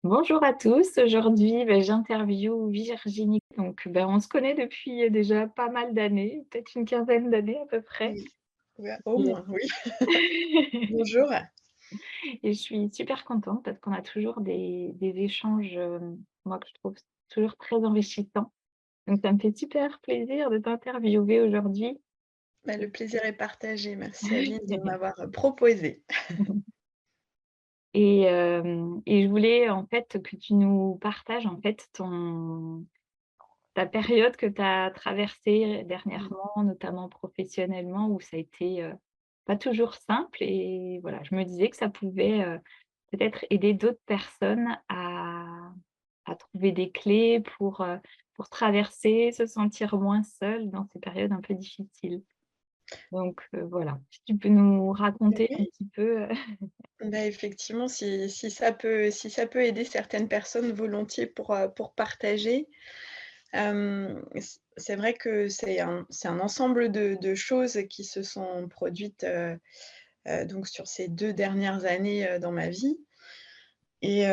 Bonjour à tous. Aujourd'hui, j'interviewe Virginie. Donc, on se connaît depuis déjà pas mal d'années, peut-être une quinzaine d'années à peu près. Oui, ouais, au Et moins, oui. Bonjour. et je suis super contente parce qu'on a toujours des échanges, moi, que je trouve toujours très enrichissants. Donc, ça me fait super plaisir de t'interviewer aujourd'hui. Bah, le plaisir est partagé. Merci Aline de m'avoir proposé. Et je voulais en fait que tu nous partages en fait ta période que tu as traversée Mmh. dernièrement, notamment professionnellement, où ça a été, pas toujours simple et voilà, je me disais que ça pouvait, peut-être aider d'autres personnes à trouver des clés pour traverser, se sentir moins seule dans ces périodes un peu difficiles. Donc, voilà, si tu peux nous raconter un Oui, petit peu, bah, effectivement, si ça peut aider certaines personnes volontiers pour partager. C'est vrai que c'est un ensemble de choses qui se sont produites, donc sur ces 2 dernières années, dans ma vie et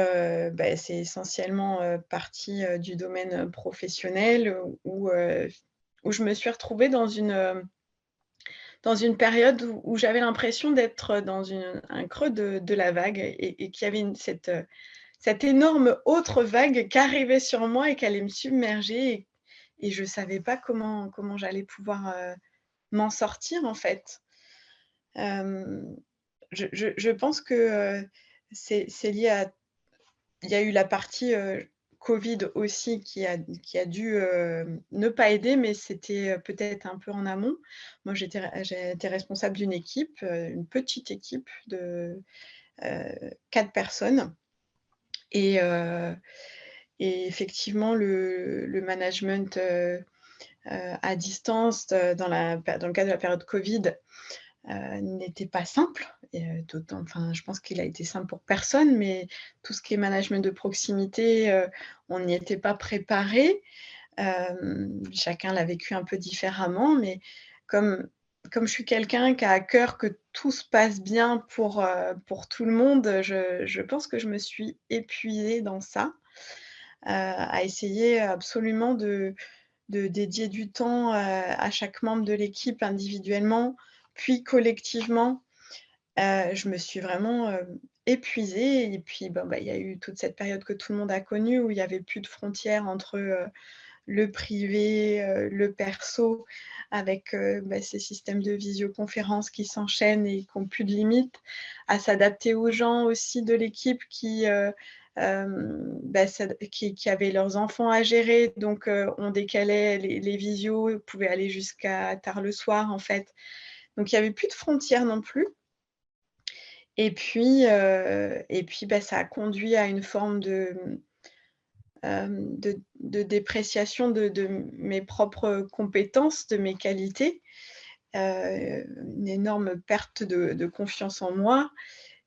bah, c'est essentiellement, parti, du domaine, professionnel où je me suis retrouvée dans une période où j'avais l'impression d'être dans un creux de la vague et qu'il y avait cette énorme autre vague qui arrivait sur moi et qui allait me submerger et je savais pas comment j'allais pouvoir, m'en sortir, en fait. Hem, je pense que, c'est lié à il y a eu la partie, covid aussi qui a dû, ne pas aider, mais c'était, peut-être un peu en amont. Moi, j'ai été responsable d'une équipe, une petite équipe de, 4 personnes et heu et effectivement le management, à distance, dans le cadre de la période covid, n'était pas simple et d'autant enfin, je pense qu'il a été simple pour personne, mais tout ce qui est management de proximité, on n'y était pas préparé. Chacun l'a vécu un peu différemment, mais comme comme je suis quelqu'un qui a à cœur que tout se passe bien pour tout le monde, je pense que je me suis épuisée dans ça, à essayer absolument de dédier du temps, à chaque membre de l'équipe individuellement, puis collectivement. Je me suis vraiment, épuisée et puis, bon, bah, il y a eu toute cette période que tout le monde a connue où il y avait plus de frontières entre, le privé, le perso avec, bah, ces systèmes de visioconférence qui s'enchaînent et qui ont plus de limites, à s'adapter aux gens aussi de l'équipe bah, qui avaient leurs enfants à gérer donc on décalait les visios, pouvaient aller jusqu'à tard le soir, en fait. Donc il y avait plus de frontières non plus et puis, bah, ça a conduit à une forme de dépréciation de mes propres compétences, de mes qualités, une énorme perte de confiance en moi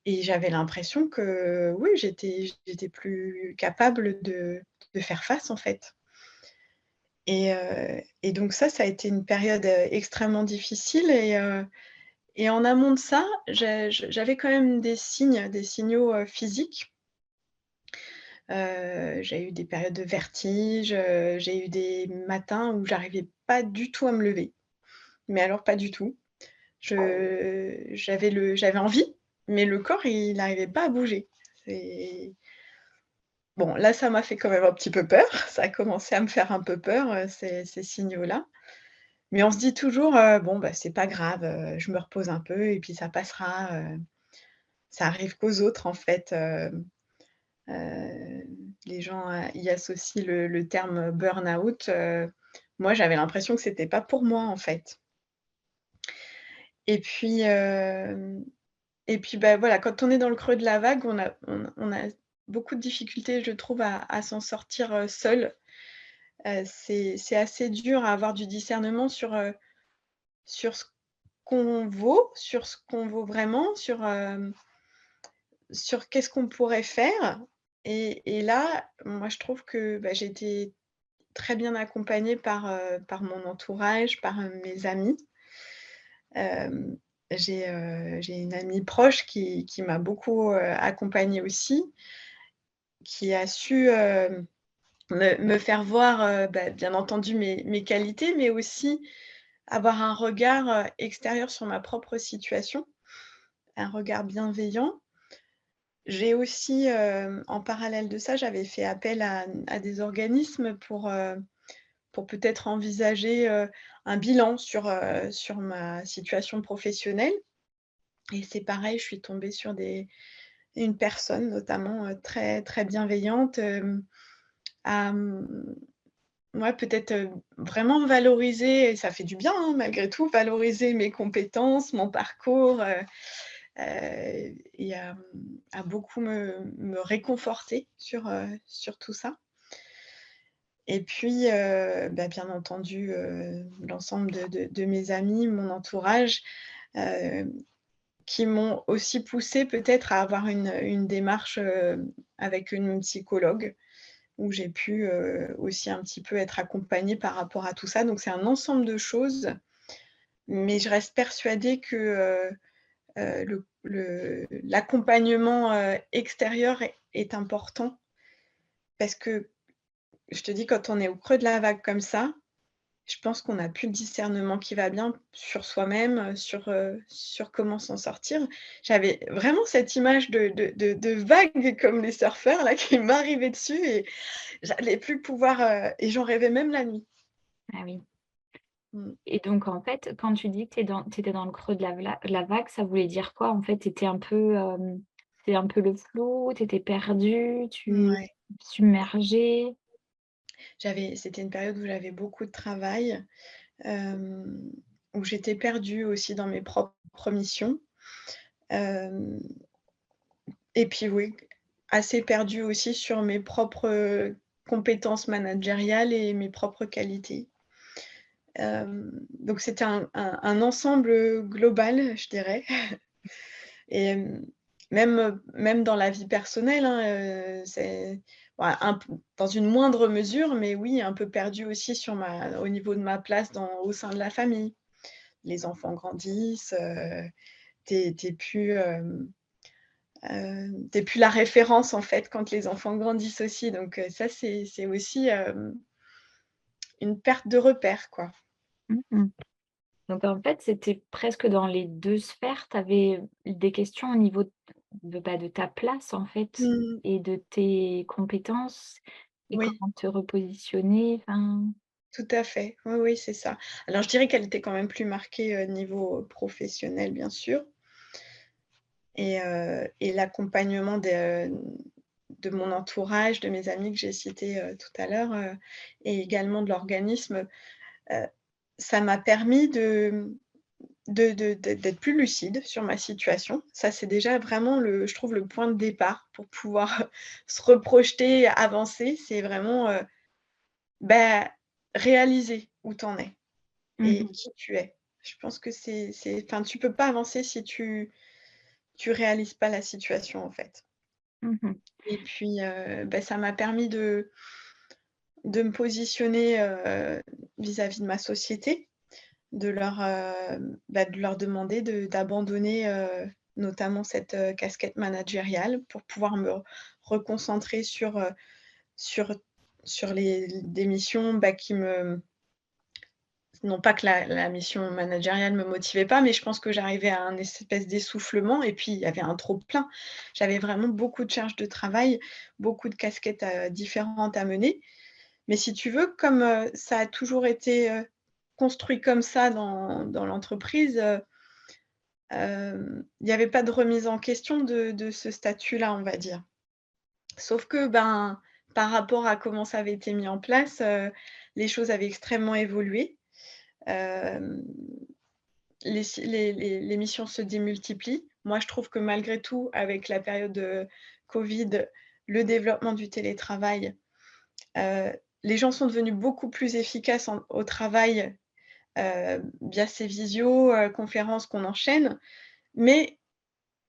et j'avais l'impression que, oui, j'étais plus capable de faire face, en fait et donc ça a été une période, extrêmement difficile et en amont de ça, j'avais quand même des signaux, physiques. J'ai eu des périodes de vertige, j'ai eu des matins où j'arrivais pas du tout à me lever, mais alors pas du tout. J'avais envie, mais le corps il n'arrivait pas à bouger. C'est bon, là, ça m'a fait quand même un petit peu peur. Ça a commencé à me faire un peu peur, ces signaux-là. Mais on se dit toujours, «Bon, bah, c'est pas grave, je me repose un peu et puis ça passera, ça arrive qu'aux autres en fait», Heu, les gens, y associent le terme burn-out, moi j'avais l'impression que c'était pas pour moi, en fait. Et puis, bah, voilà, quand on est dans le creux de la vague, on a beaucoup de difficultés, je trouve, à s'en sortir, seul. C'est assez dur à avoir du discernement sur ce qu'on vaut, sur ce qu'on vaut vraiment, sur qu'est-ce qu'on pourrait faire et là, moi je trouve que, bah, j'ai été très bien accompagnée par mon entourage, par, mes amis. Hem, j'ai une amie proche qui m'a beaucoup, accompagnée aussi qui a su, me faire voir, bien entendu mes qualités, mais aussi avoir un regard, extérieur sur ma propre situation, un regard bienveillant. J'ai aussi, en parallèle de ça, j'avais fait appel à des organismes pour peut-être envisager, un bilan sur ma situation professionnelle et c'est pareil, je suis tombée sur une personne notamment, très, très bienveillante, à, ouais, peut-être, vraiment valoriser et ça fait du bien, hein, malgré tout, valoriser mes compétences, mon parcours, et à beaucoup me réconforter sur tout ça. Et puis, bien entendu, l'ensemble de mes amis, mon entourage, heu, qui m'ont aussi poussée peut-être à avoir une démarche, avec une psychologue, où j'ai pu, aussi un petit peu être accompagnée par rapport à tout ça. Donc c'est un ensemble de choses, mais je reste persuadée que, l'accompagnement, extérieur est important parce que je te dis quand on est au creux de la vague comme ça, je pense qu'on n'a plus le discernement qui va bien sur soi-même, sur comment s'en sortir. J'avais vraiment cette image de vague comme les surfeurs là qui m'arrivait dessus et j'allais plus pouvoir, et j'en rêvais même la nuit. Ah oui. Mmh. Et donc en fait, quand tu dis que tu étais dans le creux de la vague, ça voulait dire quoi? En fait, tu étais un peu, c'était un peu le flou, tu étais perdue, tu Mouais. submergée? C'était une période où j'avais beaucoup de travail, où j'étais perdue aussi dans mes propres missions. Hem Et puis oui, assez perdue aussi sur mes propres, compétences managériales et mes propres qualités. Donc c'était un ensemble, global, je dirais et même dans la vie personnelle, hein, c'est ouais, un p dans une moindre mesure, mais oui, un peu perdue aussi au niveau de ma place au sein de la famille. Les enfants grandissent, tu plus, tu plus la référence, en fait, quand les enfants grandissent aussi, donc ça, c'est aussi, une perte de repères, quoi. Mmh. Donc en fait, c'était presque dans les 2 sphères, tu avais des questions au niveau de ta place en fait Mmh. et de tes compétences et Oui, comment te repositionner, enfin tout à fait. Oui, oui, c'est ça. Alors je dirais qu'elle était quand même plus marquée, niveau, professionnel, bien sûr et l'accompagnement de mon entourage, de mes amis que j'ai cités, tout à l'heure, et également de l'organisme, heu, ça m'a permis d'être plus lucide sur ma situation. Ça, c'est déjà vraiment je trouve le point de départ pour pouvoir se reprojeter, avancer. C'est vraiment, bah, réaliser où tu en es et mmh qui tu es. Je pense que enfin, tu peux pas avancer si tu réalises pas la situation, en fait mh. et puis, ça m'a permis de me positionner, vis-à-vis de ma société. De leur demander d'abandonner, notamment cette, casquette managériale pour pouvoir me reconcentrer sur sur des missions, qui me non pas que la mission managériale me motivait pas, mais je pense que j'arrivais à un espèce d'essoufflement et puis il y avait un trop plein. J'avais vraiment beaucoup de charges de travail, beaucoup de casquettes, différentes à mener. Mais si tu veux, comme, ça a toujours été, construit comme ça dans l'entreprise, il y avait pas de remise en question de ce statut-là, on va dire. Sauf que, par rapport à comment ça avait été mis en place, les choses avaient extrêmement évolué. Hem, les missions se démultiplient. Moi, je trouve que malgré tout, avec la période, covid, le développement du télétravail, heu, les gens sont devenus beaucoup plus efficaces au travail, via ces conférences qu'on enchaîne, mais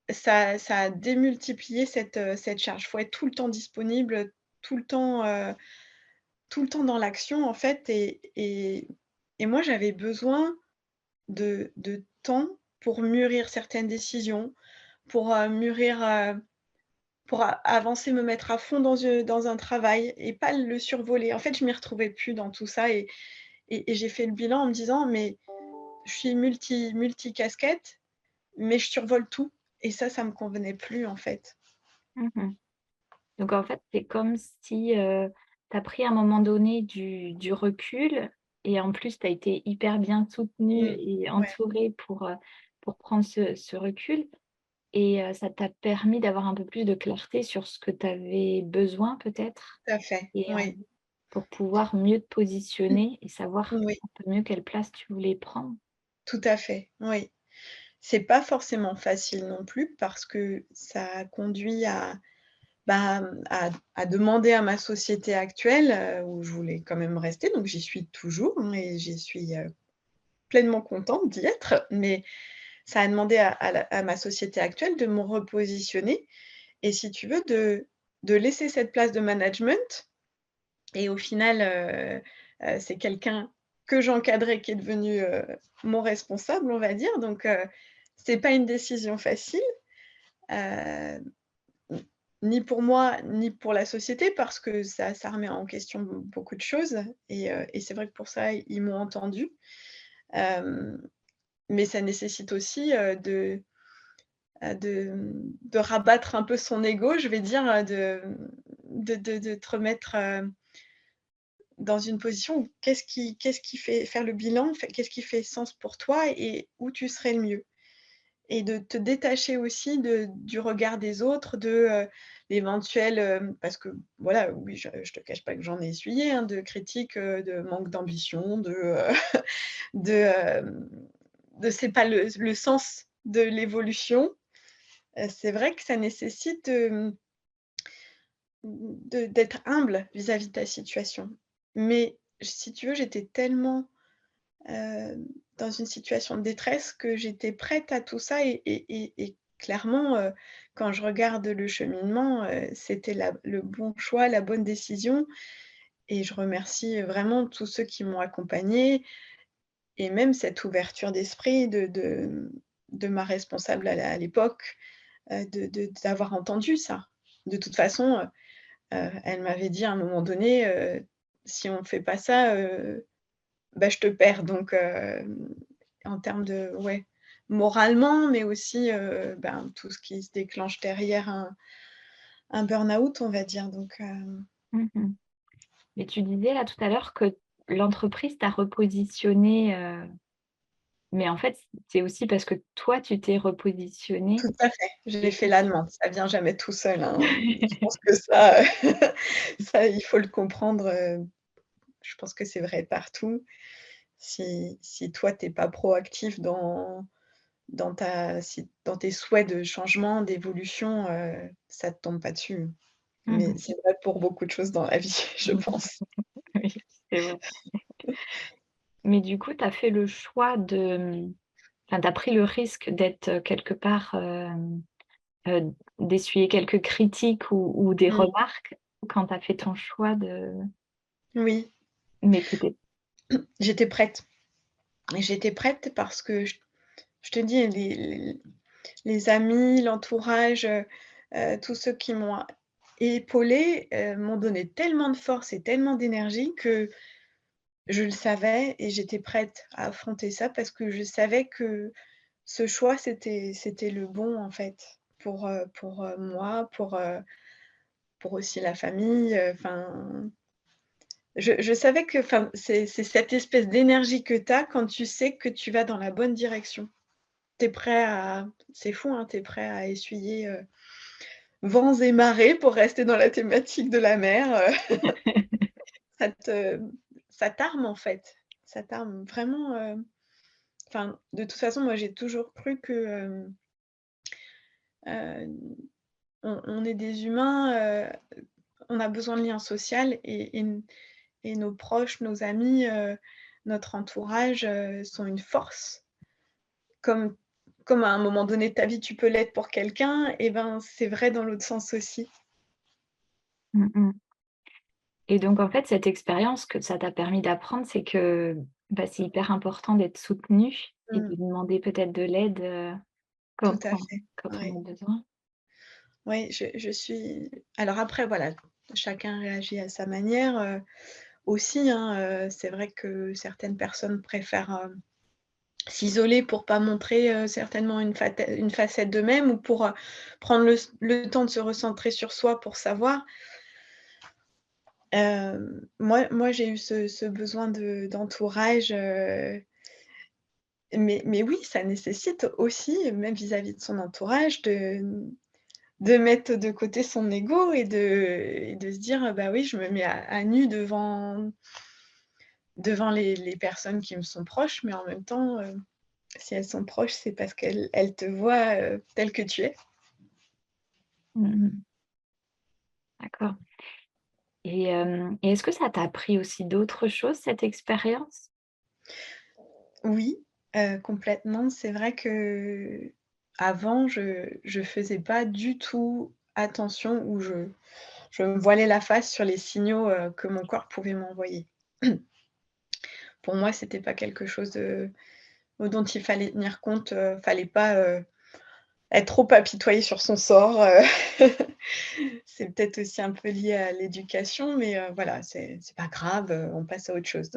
ça a démultiplié cette charge. Il faut être tout le temps disponible, tout le temps, heu, tout le temps dans l'action, en fait et moi, j'avais besoin de temps pour mûrir certaines décisions, pour, mûrir, pour a avancer, me mettre à fond dans un travail et pas le survoler. En fait, je m'y retrouvais plus dans tout ça et j'ai fait le bilan en me disant: «Mais je suis multicasquette, mais je survole tout» et ça me convenait plus, en fait. Mmh. Donc en fait, c'est comme si, tu as pris à un moment donné du recul et en plus tu as été hyper bien soutenue Mmh. et Ouais, entourée pour prendre ce recul et ça t'a permis d'avoir un peu plus de clarté sur ce que tu avais besoin peut-être tout à fait. et Oui. pour pouvoir mieux te positionner et savoir Oui, un peu mieux quelle place tu voulais prendre. tout à fait, oui. C'est pas forcément facile non plus parce que ça a conduit à, bah, à demander à ma société actuelle, où je voulais quand même rester, donc j'y suis toujours, et j'y suis, pleinement contente d'y être, mais ça a demandé à ma société actuelle de me repositionner et si tu veux de laisser cette place de management et au final, c'est quelqu'un que j'encadrais qui est devenu, mon responsable, on va dire, donc c'est pas une décision facile, heu, ni pour moi, ni pour la société parce que ça remet en question beaucoup de choses et c'est vrai que pour ça, ils m'ont entendue, hem, mais ça nécessite aussi, de rabattre un peu son ego, je vais dire, de te remettre, dans une position où qu'est-ce qui fait faire le bilan, fait qu'est-ce qui fait sens pour toi et où tu serais le mieux? Et de te détacher aussi du regard des autres, l'éventuel, parce que voilà, oui, je te cache pas que j'en ai essuyé, hein, de critiques, de manque d'ambition, de, c'est pas le sens de l'évolution. C'est vrai que ça nécessite, d'être humble vis-à-vis de ta situation. Mais si tu veux, j'étais tellement, dans une situation de détresse que j'étais prête à tout ça et clairement, quand je regarde le cheminement, c'était le bon choix, la bonne décision et je remercie vraiment tous ceux qui m'ont accompagnée et même cette ouverture d'esprit de ma responsable à l'époque, d'avoir entendu ça. De toute façon, elle m'avait dit à un moment donné, «Si on ne fait pas ça, bah, je te perds», donc en termes de ouais, moralement, mais aussi, ben, tout ce qui se déclenche derrière un burn-out, on va dire, donc Mmh. Mais tu disais là tout à l'heure que l'entreprise t'a repositionné, mais en fait, c'est aussi parce que toi, tu t'es repositionné tout à fait, j'ai et fait que la demande. Ça vient jamais tout seul, hein. Je pense que ça, ça, il faut le comprendre, je pense que c'est vrai partout. Si toi, tu es pas proactif dans tes souhaits de changement, d'évolution, ça te tombe pas dessus. Mais Mmh. c'est vrai pour beaucoup de choses dans la vie, je pense. Oui, c'est vrai. Mais du coup, tu as fait le choix de, enfin, tu as pris le risque d'être, quelque part, d'essuyer quelques critiques ou des Mmh. remarques quand tu as fait ton choix de Oui, mais tu étais j'étais prête et j'étais prête parce que je te dis les amis, l'entourage, tous ceux qui m'ont épaulée, m'ont donné tellement de force et tellement d'énergie que je le savais et j'étais prête à affronter ça parce que je savais que ce choix, c'était le bon, en fait, pour moi, pour aussi la famille, enfin, je savais que enfin, c'est cette espèce d'énergie que tu as quand tu sais que tu vas dans la bonne direction. Tu es prêt à c'est fou, hein, tu es prêt à essuyer, vents et marées pour rester dans la thématique de la mer, ça te ça t'arme, en fait. Ça t'arme vraiment, enfin, de toute façon, moi, j'ai toujours cru que, on est des humains, on a besoin de liens social et nos proches, nos amis, notre entourage, sont une force. Comme comme à un moment donné de ta vie, tu peux l'être pour quelqu'un et ben, c'est vrai dans l'autre sens aussi. mmh mh. Et donc en fait, cette expérience que ça t'a permis d'apprendre, c'est que, bah, c'est hyper important d'être soutenu et Mmh, de demander peut-être de l'aide, tout quand à quand fait, quand on ouais. a besoin. Oui, je suis alors après voilà, chacun réagit à sa manière, aussi, hein, c'est vrai que certaines personnes préfèrent, s'isoler pour pas montrer, certainement une facette d'eux-mêmes ou pour, prendre le temps de se recentrer sur soi pour savoir. Moi j'ai eu ce besoin d'entourage, mais oui, ça nécessite aussi, même vis-à-vis de son entourage, de mettre de côté son ego et de se dire: «Bah oui, je me mets à nu devant les personnes qui me sont proches», mais en même temps, si elles sont proches, c'est parce qu'elles te voient, tel que tu es. Mmh. D'accord. Et est-ce que ça t'a appris aussi d'autres choses, cette expérience? Oui, complètement. C'est vrai qu'avant, je faisais pas du tout attention ou je me voilais la face sur les signaux, que mon corps pouvait m'envoyer. Pour moi, c'était pas quelque chose, dont il fallait tenir compte, fallait pas, être trop apitoyé sur son sort, C'est peut-être aussi un peu lié à l'éducation, mais voilà, c'est pas grave, on passe à autre chose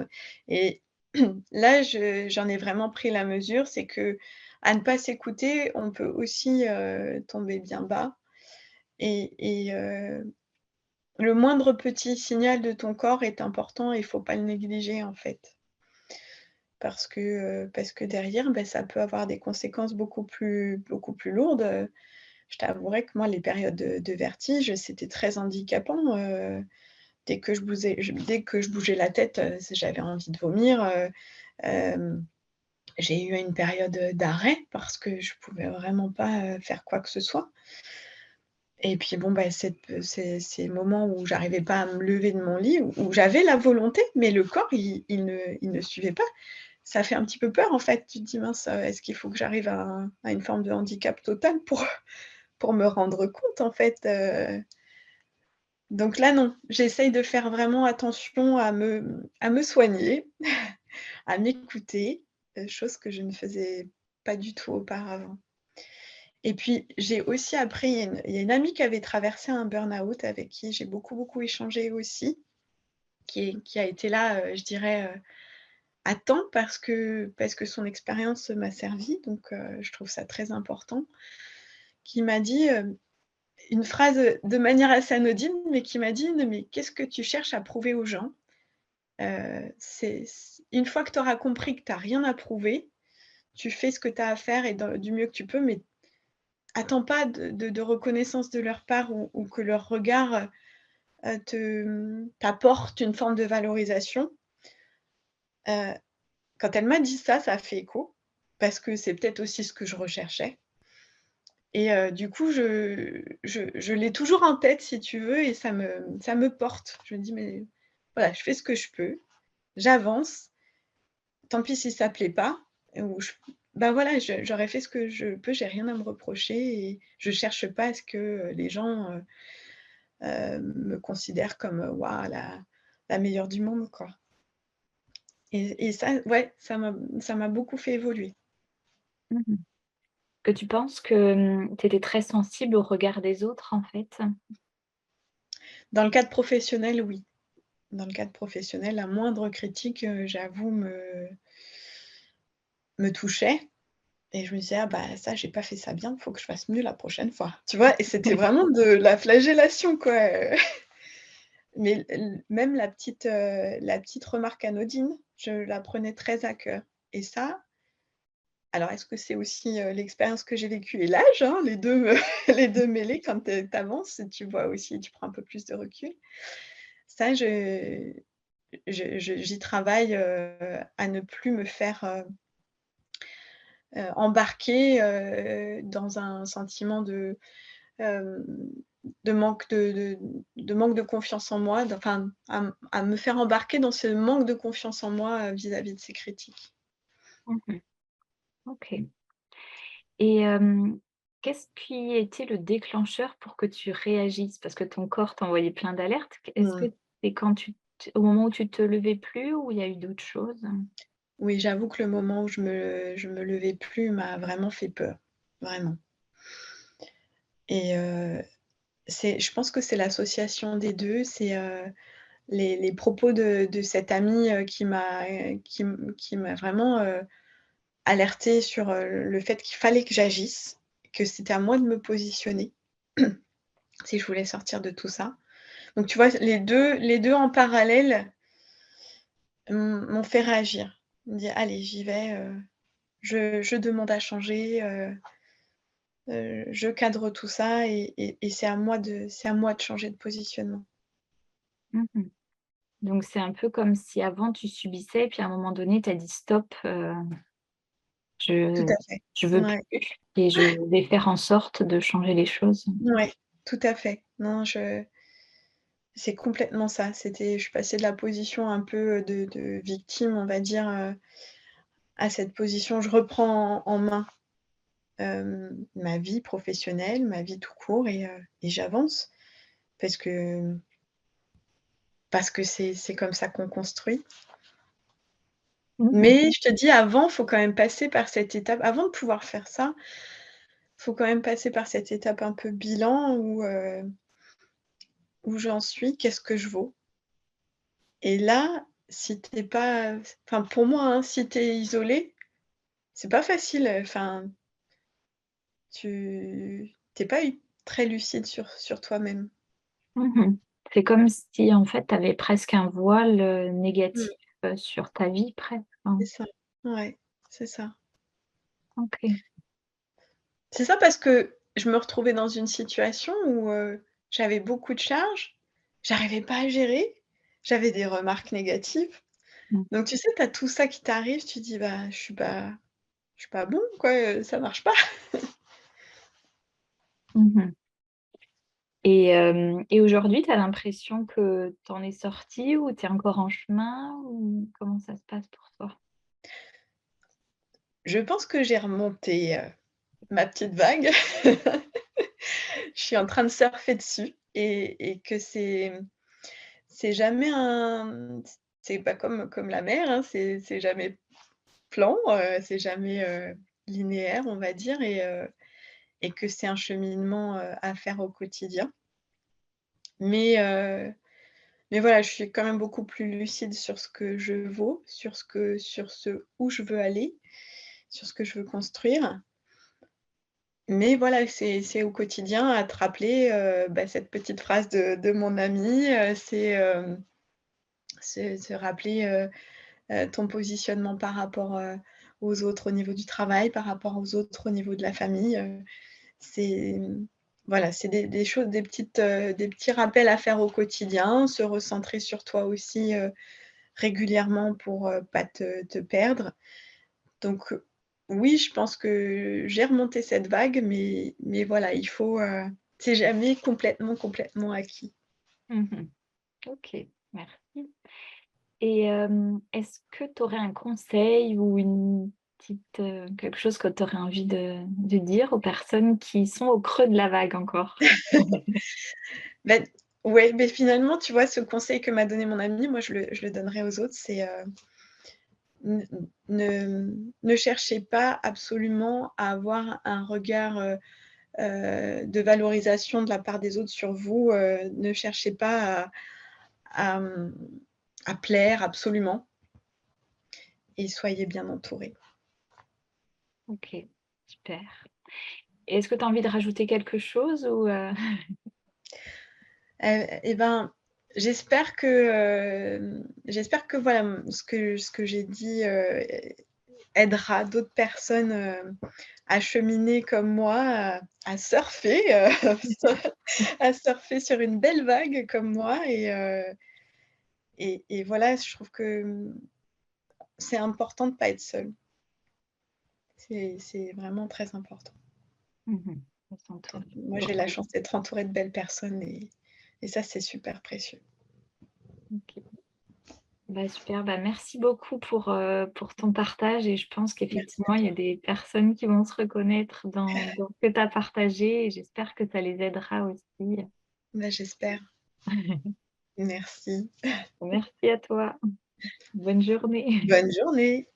et là, j'en ai vraiment pris la mesure, c'est qu'à ne pas s'écouter, on peut aussi, tomber bien bas et le moindre petit signal de ton corps est important et il faut pas le négliger, en fait. Parce que derrière, bah, ça peut avoir des conséquences beaucoup plus lourdes, je t'avouerai que moi, les périodes de vertige, c'était très handicapant, dès que je bougeais la tête, j'avais envie de vomir, hem, j'ai eu une période, d'arrêt parce que je pouvais vraiment pas, faire quoi que ce soit et puis bon, bah, ces moments où j'arrivais pas à me lever de mon lit, où j'avais la volonté, mais le corps, il ne suivait pas. Ça fait un petit peu peur, en fait. Tu te dis: «Mince, est-ce qu'il faut que j'arrive à une forme de handicap total pour me rendre compte, en fait?» Donc là, non, j'essaye de faire vraiment attention à me soigner, à m'écouter, chose que je ne faisais pas du tout auparavant. Et puis, j'ai aussi appris, il y a une amie qui avait traversé un burn-out avec qui j'ai beaucoup, beaucoup échangé aussi, qui a été là, je dirais, à temps parce que son expérience m'a servi, donc je trouve ça très important, qui m'a dit, une phrase, de manière assez anodine, mais qui m'a dit: «Mais qu'est-ce que tu cherches à prouver aux gens? C'est une fois que tu auras compris que tu as rien à prouver, tu fais ce que tu as à faire et du mieux que tu peux, mais attends pas de reconnaissance de leur part ou que leur regard, t'apporte une forme de valorisation». Heu, Quand elle m'a dit ça, ça a fait écho, parce que c'est peut-être aussi ce que je recherchais et du coup, je l'ai toujours en tête si tu veux et ça me porte. Je me dis: «Mais voilà, je fais ce que je peux, j'avance. Tant pis si ça plaît pas ou bah, voilà, j'aurais fait ce que je peux, j'ai rien à me reprocher et je cherche pas à ce que, les gens, me considèrent comme, waouh, la meilleure du monde, quoi et ça, ouais, ça m'a beaucoup fait évoluer. Mmh. Que tu penses que, tu étais très sensible au regard des autres, en fait? Dans le cadre professionnel, oui. Dans le cadre professionnel, la moindre critique, j'avoue me touchait et je me disais: «Ah bah, ça, j'ai pas fait ça bien, faut que je fasse mieux la prochaine fois». Tu vois? Et c'était vraiment de la flagellation, quoi, mais même la petite remarque anodine, je la prenais très à cœur et ça, alors est-ce que c'est aussi, l'expérience que j'ai vécue et l'âge, hein, les 2 les 2 mêlés quand tu avances, tu vois aussi, tu prends un peu plus de recul. Ça, j'y travaille, à ne plus me faire, embarquer, dans un sentiment hem, de manque de manque de confiance en moi, enfin, à me faire embarquer dans ce manque de confiance en moi, vis-à-vis de ces critiques. Mmh. OK. Et qu'est-ce qui était le déclencheur pour que tu réagisses? Parce que ton corps t'envoyait plein d'alertes. Est-ce que Mmh. c'est quand au moment où tu te levais plus ou il y a eu d'autres choses? Oui, j'avoue que le moment où je me levais plus m'a vraiment fait peur, vraiment et je pense que c'est l'association des 2. C'est, les propos de cette amie, qui m'a vraiment, alertée sur, le fait qu'il fallait que j'agisse, que c'était à moi de me positionner si je voulais sortir de tout ça. Donc tu vois, les deux en parallèle m'ont fait réagir. Me dire: «Allez, j'y vais, je demande à changer, je cadre tout ça et c'est à moi de changer de positionnement». Mmh. Donc c'est un peu comme si avant tu subissais, puis à un moment donné tu as dit: «Stop, Tout je à fait. je veux Ouais, plus et je vais faire en sorte de changer les choses». ouais, tout à fait. Non, c'est complètement ça. Je suis passée de la position un peu, de victime, on va dire, à cette position, je reprends en main, ma vie professionnelle, ma vie tout court et j'avance parce que c'est comme ça qu'on construit. Mmh. Mais je te dis avant, faut quand même passer par cette étape. Avant de pouvoir faire ça, faut quand même passer par cette étape un peu bilan où j'en suis, qu'est-ce que je vaux? Et là, si tu es pas enfin pour moi, hein, si tu es isolé, c'est pas facile, enfin, tu es pas très lucide sur toi-même. Mmh. C'est comme si en fait tu avais presque un voile, Mmh, négatif, sur ta vie presque, hein. c'est ça. Ouais, c'est ça. OK. C'est ça parce que je me retrouvais dans une situation où, j'avais beaucoup de charges, j'arrivais pas à gérer, j'avais des remarques négatives. Mmh. Donc tu sais, tu as tout ça qui t'arrive, tu dis: «Bah, je suis pas bon quoi, ça marche pas». Mmh. Et aujourd'hui, tu as l'impression que tu en es sortie ou tu es encore en chemin ou comment ça se passe pour toi? Je pense que j'ai remonté, ma petite vague. Je suis en train de surfer dessus et que c'est jamais c'est pas comme la mer, hein, c'est jamais plan, c'est jamais, linéaire, on va dire et que c'est un cheminement, à faire au quotidien. Mais mais voilà, je suis quand même beaucoup plus lucide sur ce que je vaux, sur ce où je veux aller, sur ce que je veux construire. Mais voilà, c'est au quotidien à te rappeler, bah, cette petite phrase de mon ami, c'est se rappeler, ton positionnement par rapport, aux autres au niveau du travail, par rapport aux autres au niveau de la famille, c'est, voilà, c'est des choses, des petits rappels à faire au quotidien, se recentrer sur toi aussi, régulièrement pour, pas te perdre. Donc, oui, je pense que j'ai remonté cette vague, mais voilà, c'est jamais complètement acquis. Mmh. OK, merci. Et est-ce que tu aurais un conseil ou une petite, quelque chose que tu aurais envie de dire aux personnes qui sont au creux de la vague encore? Bah, ouais, mais finalement, tu vois, ce conseil que m'a donné mon ami, moi, je le donnerais aux autres, c'est, ne ne cherchez pas absolument à avoir un regard, de valorisation de la part des autres sur vous, ne cherchez pas à, mmh, à plaire absolument et soyez bien entourés. OK, super. Et est-ce que tu as envie de rajouter quelque chose ou Et ben, j'espère que voilà, ce que j'ai dit, aidera d'autres personnes, à cheminer comme moi, à surfer, à surfer sur une belle vague comme moi et voilà, je trouve que, c'est important de pas être seul. C'est vraiment très important. mmh on s'entoure. Moi, j'ai la chance d'être entourée de belles personnes et ça, c'est super précieux. OK. Bah, super, bah, merci beaucoup pour ton partage et je pense Merci à qu'effectivement, il y a toi. des personnes qui vont se reconnaître dans ce que tu as partagé et j'espère que ça les aidera aussi. Bah, j'espère. Merci. Merci à toi. Bonne journée. Bonne journée.